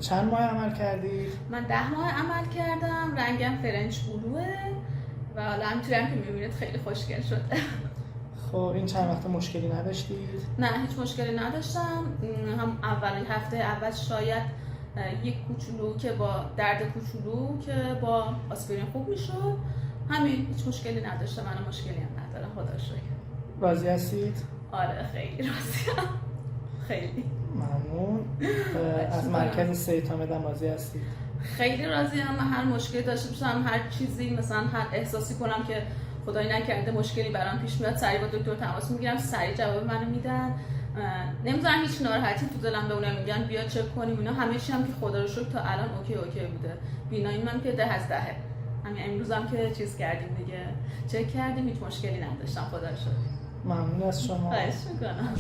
چند ماه عمل کردید؟ من 10 ماه عمل کردم. رنگم فرنچ بلوه و حالا همینطوری هم که میبینید خیلی خوشگل شده. خب این چند وقت مشکلی نداشتید؟ نه هیچ مشکلی نداشتم. هم اول هفته اول شاید یک کوچولو که با درد کوچولو که با آسپرین خوب میشد. همین، هیچ مشکلی نداشتم. من مشکلی هم ندارم خدا رو شکر. راضی هستید؟ آره خیلی راضیم. خیلی ممنون. از مرکز سیتامد هم راضی هستید؟ خیلی راضیم. من هر مشکلی داشته باشم، هر چیزی مثلا هر احساسی کنم که خدای نکرده مشکلی برام پیش میاد، سریع با دکتر تماس میگیرم، سریع جواب منو میدن. نمیذارم هیچ ناراحتی تو دلم بمونه، میگن بیا چک کنیم اینا. همه چی هم که خدا رو شکر تا الان اوکی بوده. بینایی من که 10 از 10. همین امروز هم که چیز کردیم دیگه، چک کردیم، هیچ مشکلی نداشتم خدا رو شکر. ممنون از شما. خواهش میکنم.